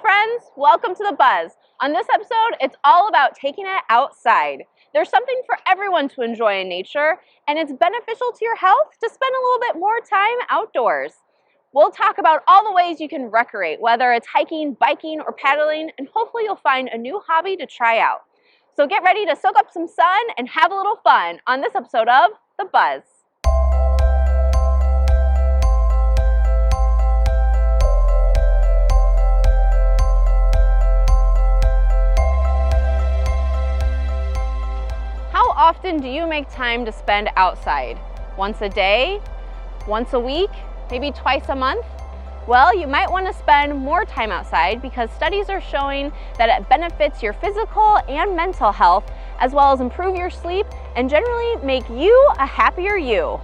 friends, welcome to The Buzz. On this episode, it's all about taking it outside. There's something for everyone to enjoy in nature, and it's beneficial to your health to spend a little bit more time outdoors. We'll talk about all the ways you can recreate, whether it's hiking, biking, or paddling, and hopefully you'll find a new hobby to try out. So get ready to soak up some sun and have a little fun on this episode of The Buzz. How often do you make time to spend outside? Once a day? Once a week? Maybe twice a month? Well, you might want to spend more time outside because studies are showing that it benefits your physical and mental health, as well as improve your sleep and generally make you a happier you.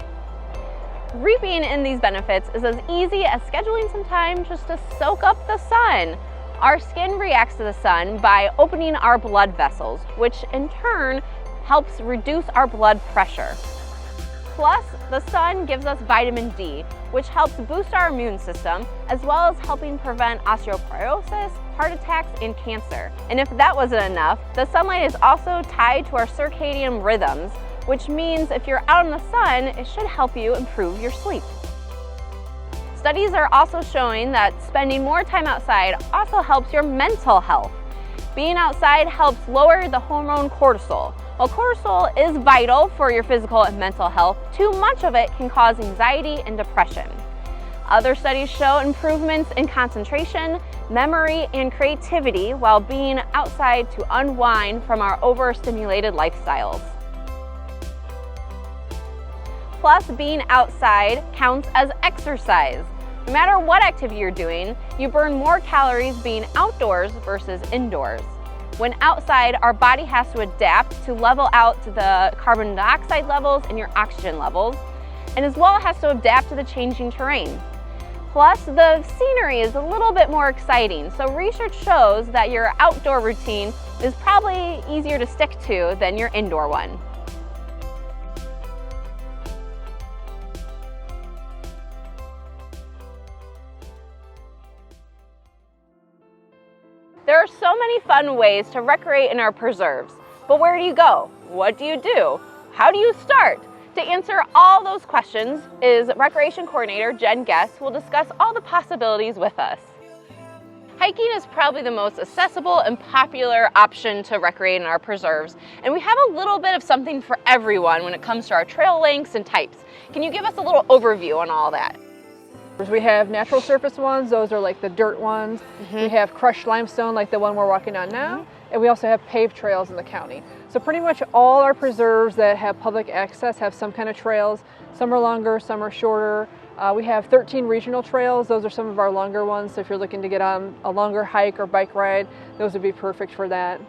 Reaping in these benefits is as easy as scheduling some time just to soak up the sun. Our skin reacts to the sun by opening our blood vessels, which in turn helps reduce our blood pressure. Plus, the sun gives us vitamin D, which helps boost our immune system, as well as helping prevent osteoporosis, heart attacks, and cancer. And if that wasn't enough, the sunlight is also tied to our circadian rhythms, which means if you're out in the sun, it should help you improve your sleep. Studies are also showing that spending more time outside also helps your mental health. Being outside helps lower the hormone cortisol. While cortisol is vital for your physical and mental health, too much of it can cause anxiety and depression. Other studies show improvements in concentration, memory, and creativity while being outside to unwind from our overstimulated lifestyles. Plus, being outside counts as exercise. No matter what activity you're doing, you burn more calories being outdoors versus indoors. When outside, our body has to adapt to level out the carbon dioxide levels and your oxygen levels, and as well has to adapt to the changing terrain. Plus, the scenery is a little bit more exciting, so research shows that your outdoor routine is probably easier to stick to than your indoor one. There are so many fun ways to recreate in our preserves, but where do you go? What do you do? How do you start? To answer all those questions is Recreation Coordinator Jen Guess, who will discuss all the possibilities with us. Hiking is probably the most accessible and popular option to recreate in our preserves, and we have a little bit of something for everyone when it comes to our trail lengths and types. Can you give us a little overview on all that? We have natural surface ones, those are like the dirt ones. We have crushed limestone like the one we're walking on now, and we also have paved trails in the county. So pretty much all our preserves that have public access have some kind of trails. Some are longer, some are shorter. We have 13 regional trails. Those are some of our longer ones, so if you're looking to get on a longer hike or bike ride, those would be perfect for that.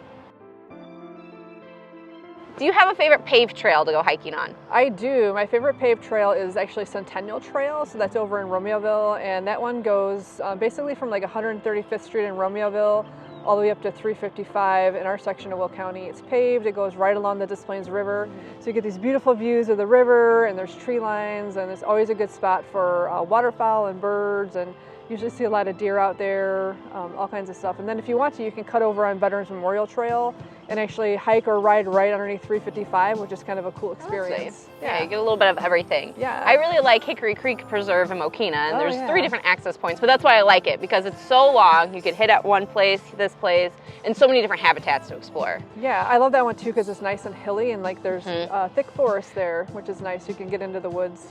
Do you have a favorite paved trail to go hiking on? I do. My favorite paved trail is actually Centennial Trail, so that's over in Romeoville, and that one goes basically from like 135th Street in Romeoville all the way up to 355 in our section of Will County. It's paved, it goes right along the Des Plaines River, so you get these beautiful views of the river, and there's tree lines, and it's always a good spot for waterfowl and birds, and usually see a lot of deer out there, all kinds of stuff. And then if you want to, you can cut over on Veterans Memorial Trail and actually hike or ride right underneath 355, which is kind of a cool experience. Yeah, you get a little bit of everything. Yeah. I really like Hickory Creek Preserve in Mokina, and there's 3 different access points, but that's why I like it, because it's so long. You could hit at one place, this place, and so many different habitats to explore. Yeah, I love that one too because it's nice and hilly, and like there's thick forest there, which is nice. You can get into the woods.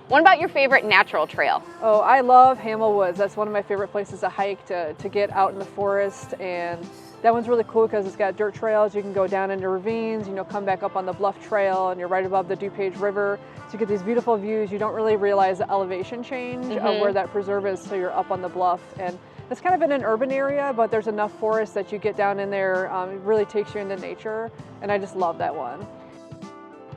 What about your favorite natural trail? Oh, I love Hamel Woods. That's one of my favorite places to hike, to get out in the forest, and that one's really cool because it's got dirt trails. You can go down into ravines, come back up on the bluff trail, and you're right above the DuPage River. So you get these beautiful views. You don't really realize the elevation change of where that preserve is till you're up on the bluff. And it's kind of in an urban area, but there's enough forest that you get down in there. It really takes you into nature, and I just love that one.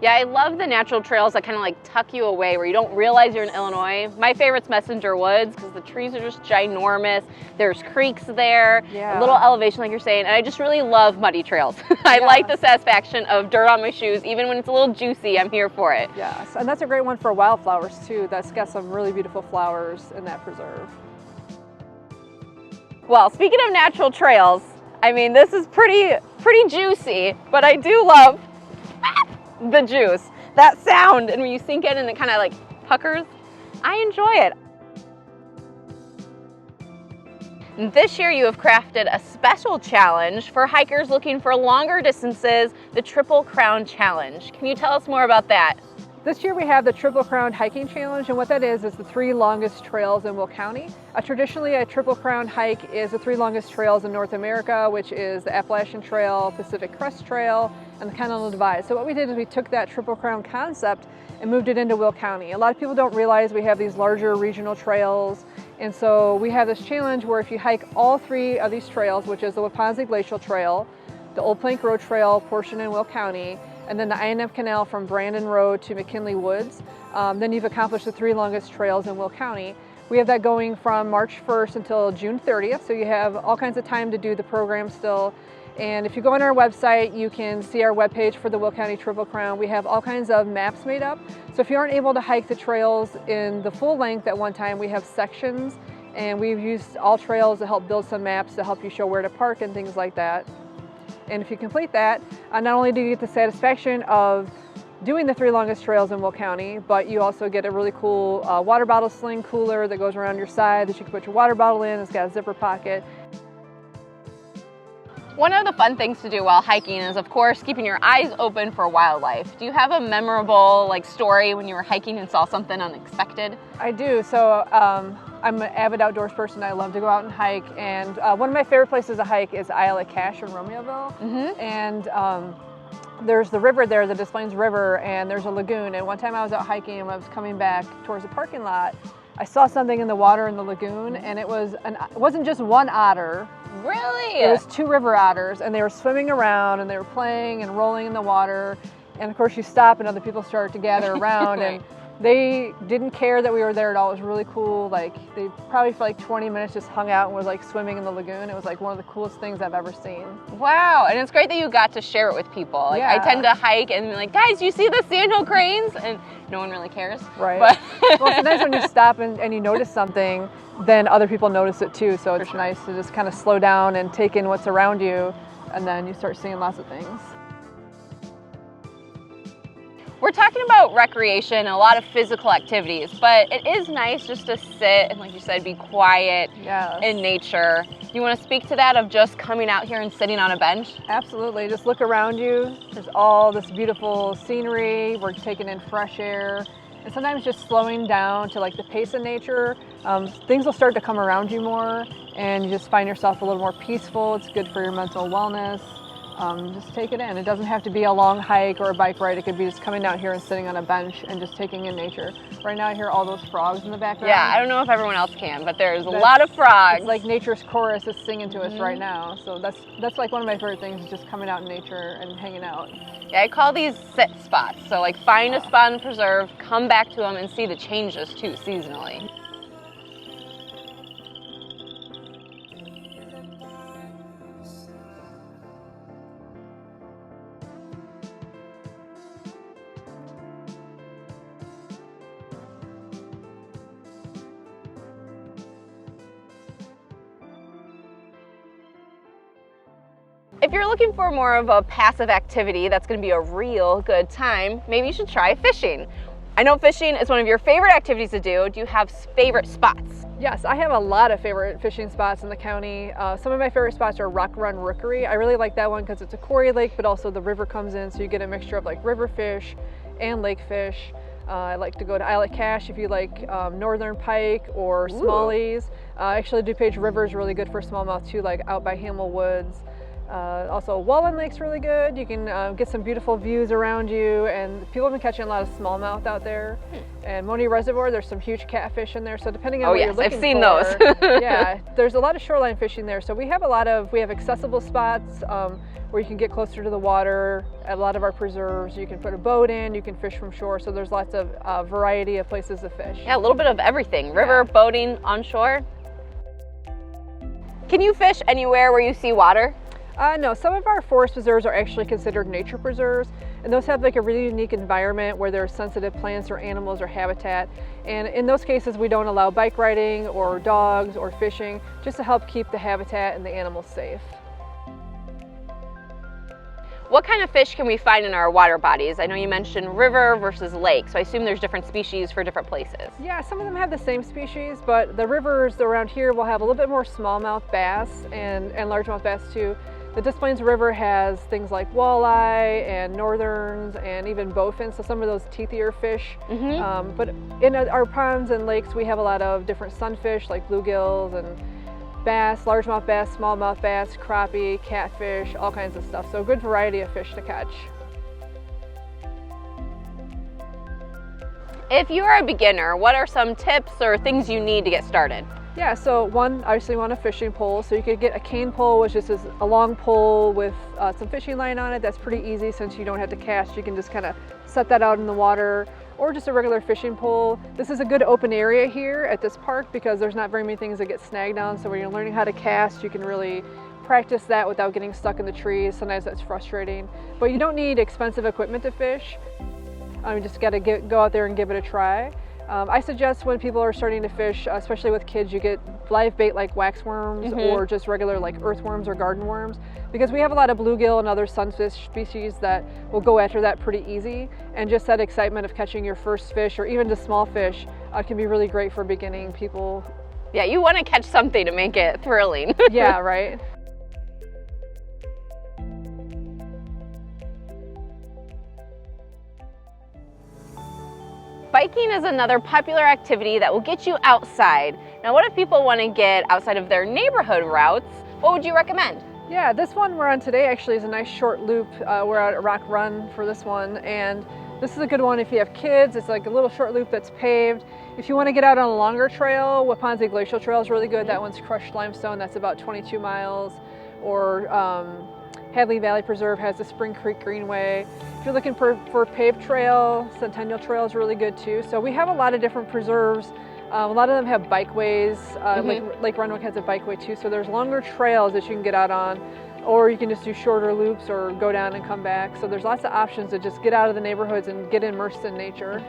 Yeah, I love the natural trails that kind of like tuck you away where you don't realize you're in Illinois. My favorite's Messenger Woods because the trees are just ginormous. There's creeks there, a little elevation like you're saying, and I just really love muddy trails. I like the satisfaction of dirt on my shoes. Even when it's a little juicy, I'm here for it. Yes, and that's a great one for wildflowers too. That's got some really beautiful flowers in that preserve. Well, speaking of natural trails, I mean, this is pretty juicy, but I do love the juice, that sound, and when you sink in and it kind of like puckers, I enjoy it. This year you have crafted a special challenge for hikers looking for longer distances, the Triple Crown Challenge. Can you tell us more about that? This year we have the Triple Crown Hiking Challenge, and what that is the 3 longest trails in Will County. Traditionally, a Triple Crown hike is the 3 longest trails in North America, which is the Appalachian Trail, Pacific Crest Trail, and the Continental Divide. So what we did is we took that Triple Crown concept and moved it into Will County. A lot of people don't realize we have these larger regional trails, and so we have this challenge where if you hike all 3 of these trails, which is the Waponsie Glacial Trail, the Old Plank Road Trail portion in Will County, and then the INF Canal from Brandon Road to McKinley Woods, then you've accomplished the 3 longest trails in Will County. We have that going from March 1st until June 30th, so you have all kinds of time to do the program still. And if you go on our website, you can see our webpage for the Will County Triple Crown. We have all kinds of maps made up. So if you aren't able to hike the trails in the full length at one time, we have sections, and we've used all trails to help build some maps to help you show where to park and things like that. And if you complete that, not only do you get the satisfaction of doing the 3 longest trails in Will County, but you also get a really cool water bottle sling cooler that goes around your side that you can put your water bottle in. It's got a zipper pocket. One of the fun things to do while hiking is, of course, keeping your eyes open for wildlife. Do you have a memorable story when you were hiking and saw something unexpected? I do. So I'm an avid outdoors person. I love to go out and hike, and one of my favorite places to hike is Isle of Cache in Romeoville. And there's the river there, the Des Plaines River, and there's a lagoon. And one time I was out hiking, and when I was coming back towards the parking lot, I saw something in the water in the lagoon, and it wasn't just one otter. Really? It was 2 river otters, and they were swimming around, and they were playing and rolling in the water. And of course you stop and other people start to gather around, and they didn't care that we were there at all. It was really cool. They probably for 20 minutes just hung out and was swimming in the lagoon. It was one of the coolest things I've ever seen. Wow, and it's great that you got to share it with people. I tend to hike and be like, guys, you see the sandhill cranes? And no one really cares. Right. But well, sometimes when you stop and you notice something, then other people notice it too. So it's nice to just kind of slow down and take in what's around you, and then you start seeing lots of things. We're talking about recreation and a lot of physical activities, but it is nice just to sit and, like you said, be quiet in nature. Do you want to speak to that, of just coming out here and sitting on a bench? Absolutely. Just look around you. There's all this beautiful scenery. We're taking in fresh air. And sometimes just slowing down to the pace of nature, things will start to come around you more, and you just find yourself a little more peaceful. It's good for your mental wellness. Just take it in. It doesn't have to be a long hike or a bike ride. It could be just coming out here and sitting on a bench and just taking in nature. Right now I hear all those frogs in the background. Yeah, I don't know if everyone else can, but there's a lot of frogs. It's like nature's chorus is singing to us right now. So that's one of my favorite things, is just coming out in nature and hanging out. Yeah, I call these sit spots. So find a spot in the preserve, come back to them, and see the changes too seasonally. If you're looking for more of a passive activity that's going to be a real good time, maybe you should try fishing. I know fishing is one of your favorite activities to do. Do you have favorite spots? Yes, I have a lot of favorite fishing spots in the county. Some of my favorite spots are Rock Run Rookery. I really like that one because it's a quarry lake, but also the river comes in, so you get a mixture of river fish and lake fish. I like to go to Isle of Cache if you like northern pike or smallies. Actually, DuPage River is really good for smallmouth too, out by Hamel Woods. Also, Wallen Lake's really good. You can get some beautiful views around you, and people have been catching a lot of smallmouth out there. And Money Reservoir, there's some huge catfish in there. So depending on what you're looking for, I've seen those. yeah, there's a lot of shoreline fishing there. So we have accessible spots where you can get closer to the water. At a lot of our preserves, you can put a boat in, you can fish from shore. So there's lots of variety of places to fish. Yeah, a little bit of everything. River, boating, onshore. Can you fish anywhere where you see water? No, some of our forest preserves are actually considered nature preserves, and those have like a really unique environment where there are sensitive plants or animals or habitat. And in those cases, we don't allow bike riding or dogs or fishing, just to help keep the habitat and the animals safe. What kind of fish can we find in our water bodies? I know you mentioned river versus lake, so I assume there's different species for different places. Yeah, some of them have the same species, but the rivers around here will have a little bit more smallmouth bass and largemouth bass too. The Des Plaines River has things like walleye and northerns and even bowfin, so some of those teethier fish. But in our ponds and lakes, we have a lot of different sunfish like bluegills and bass, largemouth bass, smallmouth bass, crappie, catfish, all kinds of stuff. So a good variety of fish to catch. If you're a beginner, what are some tips or things you need to get started? Yeah, so one, obviously you want a fishing pole. So you could get a cane pole, which is just a long pole with some fishing line on it. That's pretty easy since you don't have to cast. You can just kind of set that out in the water, or just a regular fishing pole. This is a good open area here at this park because there's not very many things that get snagged on. So when you're learning how to cast, you can really practice that without getting stuck in the trees. Sometimes that's frustrating, but you don't need expensive equipment to fish. You just got to go out there and give it a try. I suggest when people are starting to fish, especially with kids, you get live bait like waxworms or just regular like earthworms or garden worms, because we have a lot of bluegill and other sunfish species that will go after that pretty easy. And just that excitement of catching your first fish or even just small fish can be really great for beginning people. Yeah, you want to catch something to make it thrilling. Yeah, right. Biking is another popular activity that will get you outside. Now, what if people want to get outside of their neighborhood routes? What would you recommend? Yeah, this one we're on today actually is a nice short loop. We're at Rock Run for this one, and this is a good one if you have kids. It's like a little short loop that's paved. If you want to get out on a longer trail, Wapansi Glacial Trail is really good. That one's crushed limestone. That's about 22 miles. Or Hadley Valley Preserve has the Spring Creek Greenway. If you're looking for a paved trail, Centennial Trail is really good too. So we have a lot of different preserves. A lot of them have bikeways. Lake Renwick has a bikeway too. So there's longer trails that you can get out on, or you can just do shorter loops or go down and come back. So there's lots of options to just get out of the neighborhoods and get immersed in nature.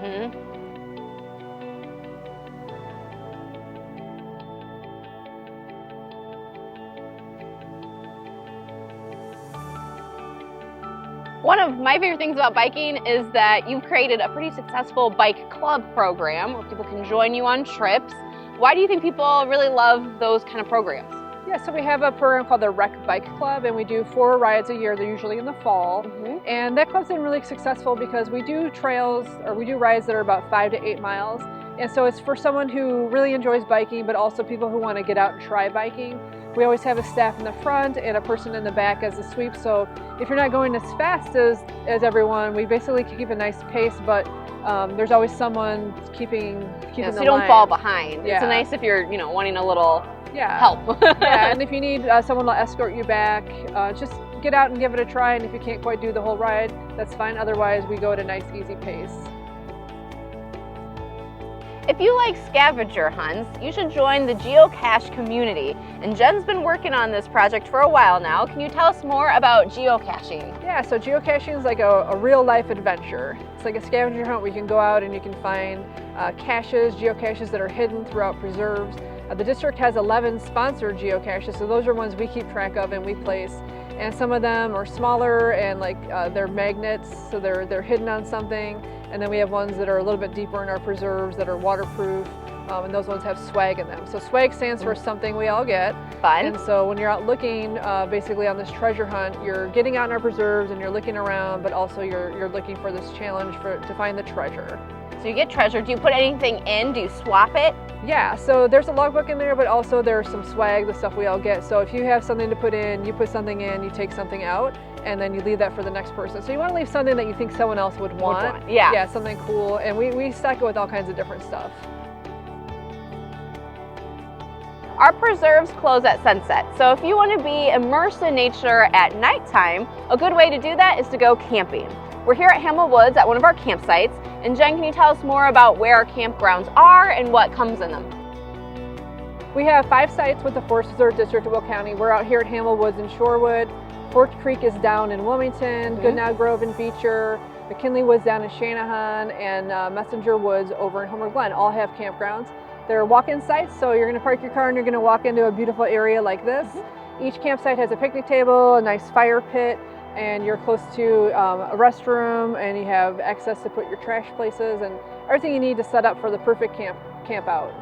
One of my favorite things about biking is that you've created a pretty successful bike club program where people can join you on trips. Why do you think people really love those kind of programs? Yeah, so we have a program called the Rec Bike Club, and we do 4 rides a year. They're usually in the fall. And that club's been really successful because we do trails, or we do rides that are about 5 to 8 miles. And so it's for someone who really enjoys biking, but also people who want to get out and try biking. We always have a staff in the front and a person in the back as a sweep. So if you're not going as fast as everyone, we basically keep a nice pace, but there's always someone keeping so the you don't line. fall behind. Yeah. It's nice if you're, wanting a little help. Yeah, and if you need someone to escort you back, just get out and give it a try. And if you can't quite do the whole ride, that's fine. Otherwise, we go at a nice, easy pace. If you like scavenger hunts, you should join the geocache community. And Jen's been working on this project for a while now. Can you tell us more about geocaching? Yeah, so geocaching is like a real life adventure. It's like a scavenger hunt where you can go out and you can find geocaches that are hidden throughout preserves. The district has 11 sponsored geocaches, so those are ones we keep track of and we place. And some of them are smaller and they're magnets, so they're hidden on something. And then we have ones that are a little bit deeper in our preserves that are waterproof, and those ones have swag in them. So swag stands for something we all get. Fun. And so when you're out looking, basically on this treasure hunt, you're getting out in our preserves and you're looking around, but also you're looking for this challenge to find the treasure. So you get treasure. Do you put anything in? Do you swap it? Yeah, so there's a logbook in there, but also there's some swag, the stuff we all get. So if you have something to put in, you put something in, you take something out, and then you leave that for the next person. So you want to leave something that you think someone else would want. Yeah. Yeah, something cool. And we stack it with all kinds of different stuff. Our preserves close at sunset, so if you want to be immersed in nature at nighttime, a good way to do that is to go camping. We're here at Hamel Woods at one of our campsites, and Jen, can you tell us more about where our campgrounds are and what comes in them? We have 5 sites with the Forest Reserve District of Will County. We're out here at Hamel Woods in Shorewood. Forked Creek is down in Wilmington, Goodnow Grove in Beecher, McKinley Woods down in Shanahan, and Messenger Woods over in Homer Glen all have campgrounds. They're walk-in sites, so you're going to park your car and you're going to walk into a beautiful area like this. Each campsite has a picnic table, a nice fire pit, and you're close to a restroom, and you have access to put your trash places and everything you need to set up for the perfect camp out.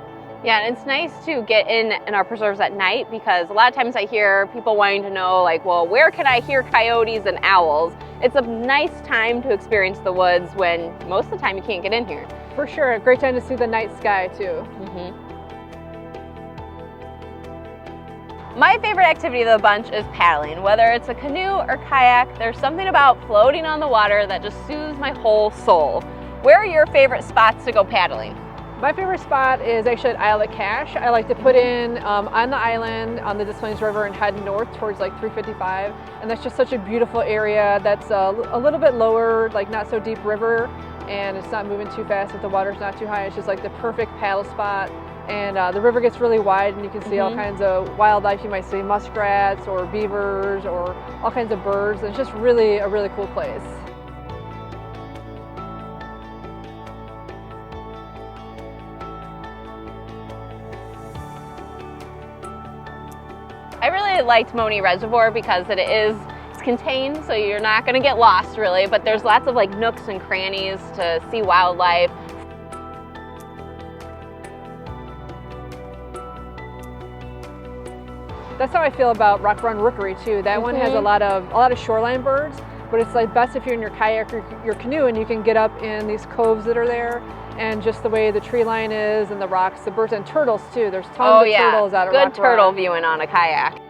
Yeah, and it's nice to get in our preserves at night, because a lot of times I hear people wanting to know, like, well, where can I hear coyotes and owls? It's a nice time to experience the woods when most of the time you can't get in here. For sure, a great time to see the night sky too. My favorite activity of the bunch is paddling. Whether it's a canoe or kayak, there's something about floating on the water that just soothes my whole soul. Where are your favorite spots to go paddling? My favorite spot is actually at Isle of Cache. I like to put in on the island on the Des Plaines River and head north towards like 355, and that's just such a beautiful area. That's a little bit lower, like not so deep river, and it's not moving too fast if the water's not too high. It's just like the perfect paddle spot, and the river gets really wide and you can see all kinds of wildlife. You might see muskrats or beavers or all kinds of birds, and it's just really a really cool place. I really liked Moni Reservoir because it's contained, so you're not going to get lost really, but there's lots of like nooks and crannies to see wildlife. That's how I feel about Rock Run Rookery too. That one has a lot of shoreline birds, but it's like best if you're in your kayak or your canoe and you can get up in these coves that are there, and just the way the tree line is and the rocks, the birds, and turtles too. There's tons of turtles out of Rock Run. Good turtle viewing on a kayak.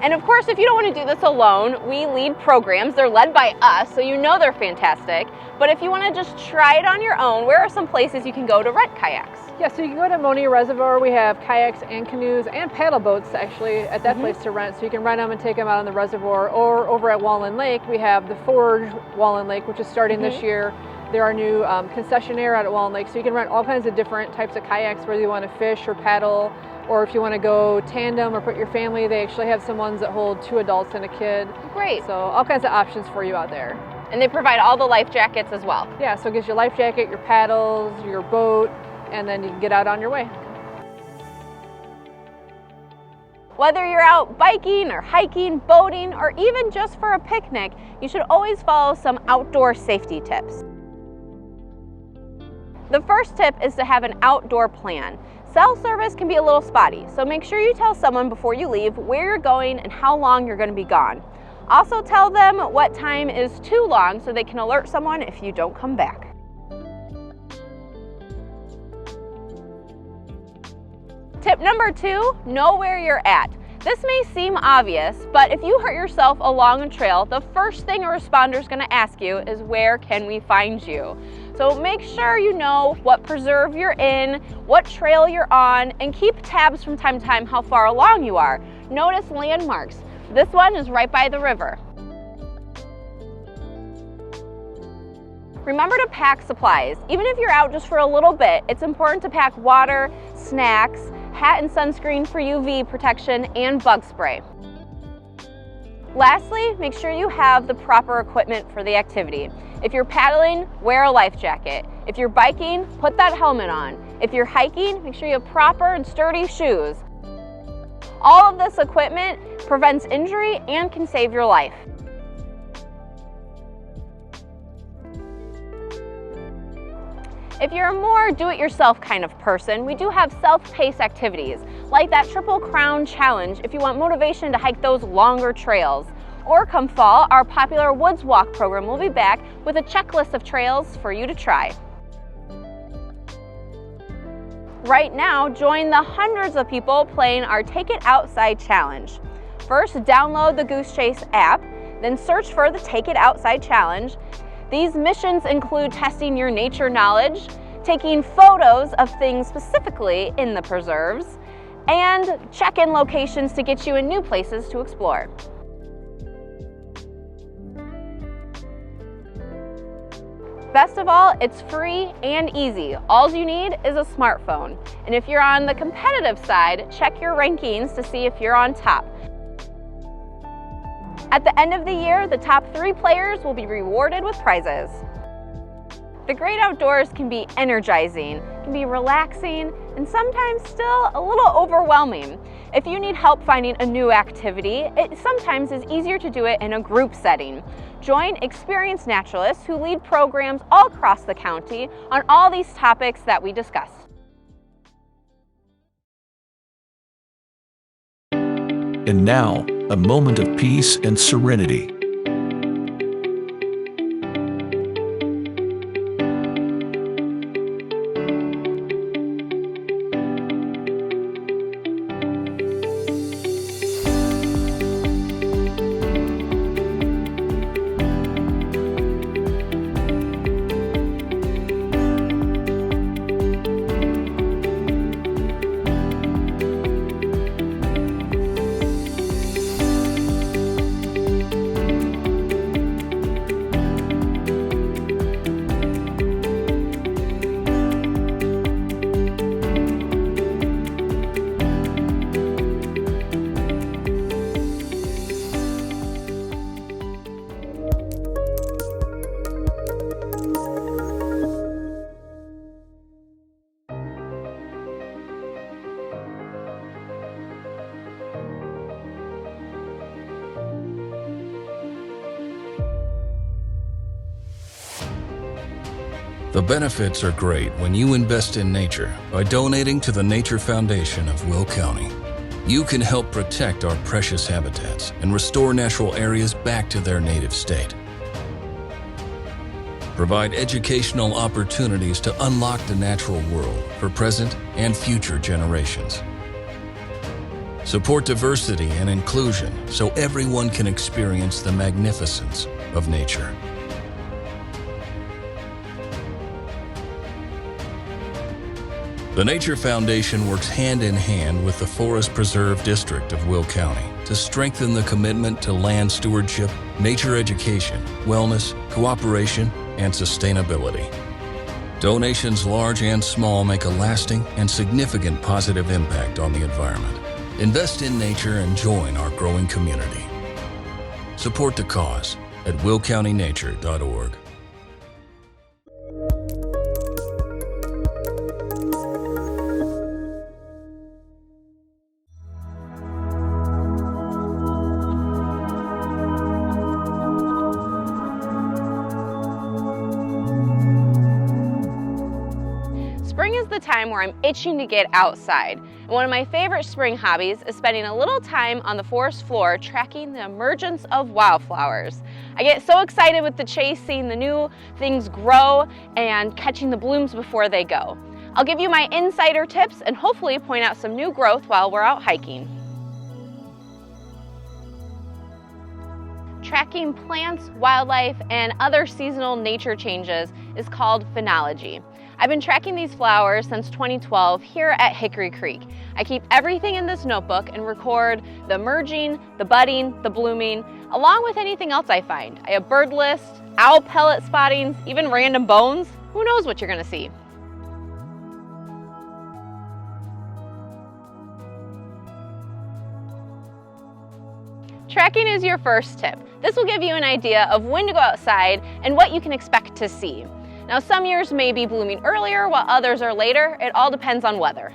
And of course, if you don't want to do this alone, we lead programs. They're led by us, so you know they're fantastic. But if you want to just try it on your own, where are some places you can go to rent kayaks? Yeah, so you can go to Moni Reservoir. We have kayaks and canoes and paddle boats actually at that place to rent. So you can rent them and take them out on the reservoir. Or over at Wallen Lake, we have the Forge Wallen Lake, which is starting this year. They're our new concessionaire out at Wallen Lake. So you can rent all kinds of different types of kayaks, whether you want to fish or paddle, or if you want to go tandem or put your family. They actually have some ones that hold 2 adults and a kid. Great. So all kinds of options for you out there. And they provide all the life jackets as well. Yeah, so it gives you a life jacket, your paddles, your boat, and then you can get out on your way. Whether you're out biking or hiking, boating, or even just for a picnic, you should always follow some outdoor safety tips. The first tip is to have an outdoor plan. Cell service can be a little spotty, so make sure you tell someone before you leave where you're going and how long you're going to be gone. Also tell them what time is too long so they can alert someone if you don't come back. Tip number 2, know where you're at. This may seem obvious, but if you hurt yourself along a trail, the first thing a responder is going to ask you is, where can we find you? So make sure you know what preserve you're in, what trail you're on, and keep tabs from time to time how far along you are. Notice landmarks. This one is right by the river. Remember to pack supplies. Even if you're out just for a little bit, it's important to pack water, snacks, hat and sunscreen for UV protection, and bug spray. Lastly, make sure you have the proper equipment for the activity. If you're paddling, wear a life jacket. If you're biking, put that helmet on. If you're hiking, make sure you have proper and sturdy shoes. All of this equipment prevents injury and can save your life. If you're a more do-it-yourself kind of person, we do have self-paced activities, like that Triple Crown Challenge if you want motivation to hike those longer trails. Or come fall, our popular Woods Walk program will be back with a checklist of trails for you to try. Right now, join the hundreds of people playing our Take It Outside Challenge. First, download the Goose Chase app, then search for the Take It Outside Challenge. These missions include testing your nature knowledge, taking photos of things specifically in the preserves, and check-in locations to get you in new places to explore. Best of all, it's free and easy. All you need is a smartphone. And if you're on the competitive side, check your rankings to see if you're on top. At the end of the year, the top 3 players will be rewarded with prizes. The great outdoors can be energizing, can be relaxing, and sometimes still a little overwhelming. If you need help finding a new activity, it sometimes is easier to do it in a group setting. Join experienced naturalists who lead programs all across the county on all these topics that we discussed. And now, a moment of peace and serenity. The benefits are great when you invest in nature by donating to the Nature Foundation of Will County. You can help protect our precious habitats and restore natural areas back to their native state. Provide educational opportunities to unlock the natural world for present and future generations. Support diversity and inclusion so everyone can experience the magnificence of nature. The Nature Foundation works hand in hand with the Forest Preserve District of Will County to strengthen the commitment to land stewardship, nature education, wellness, cooperation, and sustainability. Donations large and small make a lasting and significant positive impact on the environment. Invest in nature and join our growing community. Support the cause at willcountynature.org. Spring is the time where I'm itching to get outside. And one of my favorite spring hobbies is spending a little time on the forest floor tracking the emergence of wildflowers. I get so excited with the chase, seeing the new things grow and catching the blooms before they go. I'll give you my insider tips and hopefully point out some new growth while we're out hiking. Tracking plants, wildlife, and other seasonal nature changes is called phenology. I've been tracking these flowers since 2012 here at Hickory Creek. I keep everything in this notebook and record the emerging, the budding, the blooming, along with anything else I find. I have bird lists, owl pellet spottings, even random bones. Who knows what you're gonna see? Tracking is your first tip. This will give you an idea of when to go outside and what you can expect to see. Now, some years may be blooming earlier while others are later. It all depends on weather.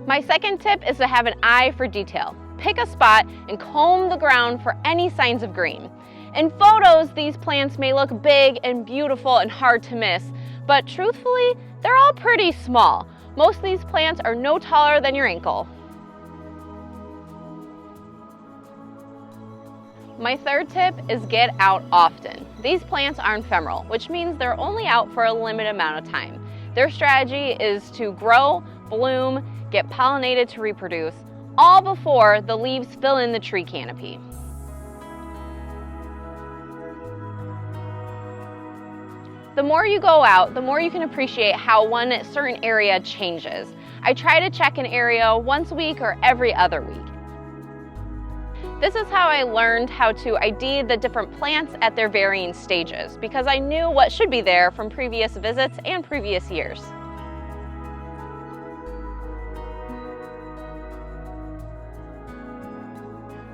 My second tip is to have an eye for detail. Pick a spot and comb the ground for any signs of green. In photos, these plants may look big and beautiful and hard to miss, but truthfully, they're all pretty small. Most of these plants are no taller than your ankle. My third tip is get out often. These plants are ephemeral, which means they're only out for a limited amount of time. Their strategy is to grow, bloom, get pollinated to reproduce, all before the leaves fill in the tree canopy. The more you go out, the more you can appreciate how one certain area changes. I try to check an area once a week or every other week. This is how I learned how to ID the different plants at their varying stages, because I knew what should be there from previous visits and previous years.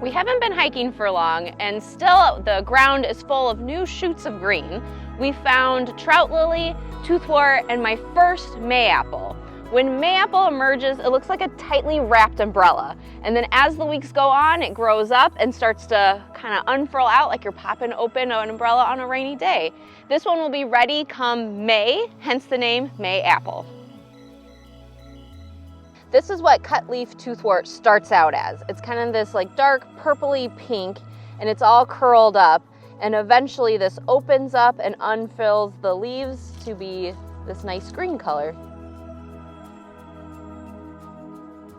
We haven't been hiking for long, and still the ground is full of new shoots of green. We found trout lily, toothwort, and my first mayapple. When mayapple emerges, it looks like a tightly wrapped umbrella. And then as the weeks go on, it grows up and starts to kind of unfurl out like you're popping open an umbrella on a rainy day. This one will be ready come May, hence the name mayapple. This is what cut leaf toothwort starts out as. It's kind of this like dark purpley pink, and it's all curled up. And eventually this opens up and unfurls the leaves to be this nice green color.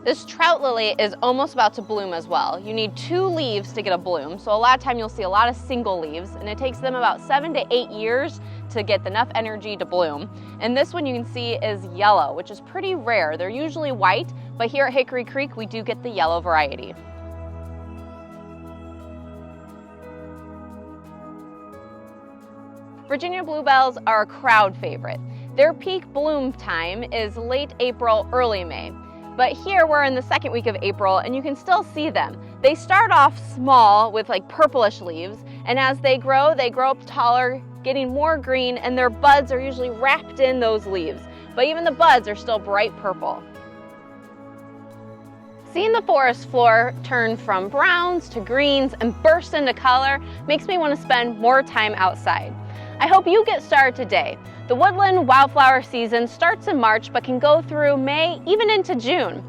This trout lily is almost about to bloom as well. You need 2 leaves to get a bloom, so a lot of time you'll see a lot of single leaves, and it takes them about 7 to 8 years to get enough energy to bloom. And this one you can see is yellow, which is pretty rare. They're usually white, but here at Hickory Creek we do get the yellow variety. Virginia bluebells are a crowd favorite. Their peak bloom time is late April, early May. But here we're in the second week of April and you can still see them. They start off small with like purplish leaves, and as they grow up taller, getting more green, and their buds are usually wrapped in those leaves. But even the buds are still bright purple. Seeing the forest floor turn from browns to greens and burst into color makes me want to spend more time outside. I hope you get started today. The woodland wildflower season starts in March but can go through May, even into June.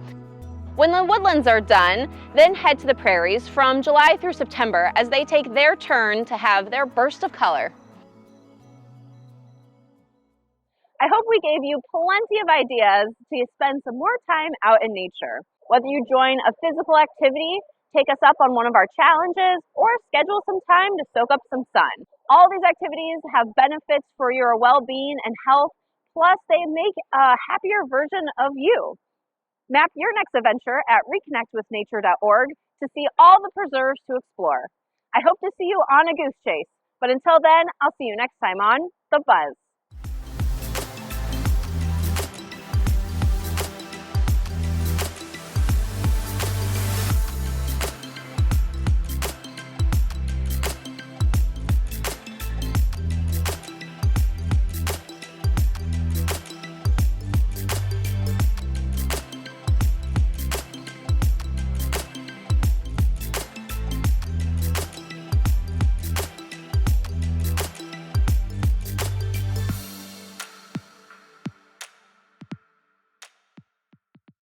When the woodlands are done, then head to the prairies from July through September as they take their turn to have their burst of color. I hope we gave you plenty of ideas to spend some more time out in nature. Whether you join a physical activity, take us up on one of our challenges, or schedule some time to soak up some sun. All these activities have benefits for your well-being and health, plus they make a happier version of you. Map your next adventure at reconnectwithnature.org to see all the preserves to explore. I hope to see you on a goose chase, but until then, I'll see you next time on The Buzz.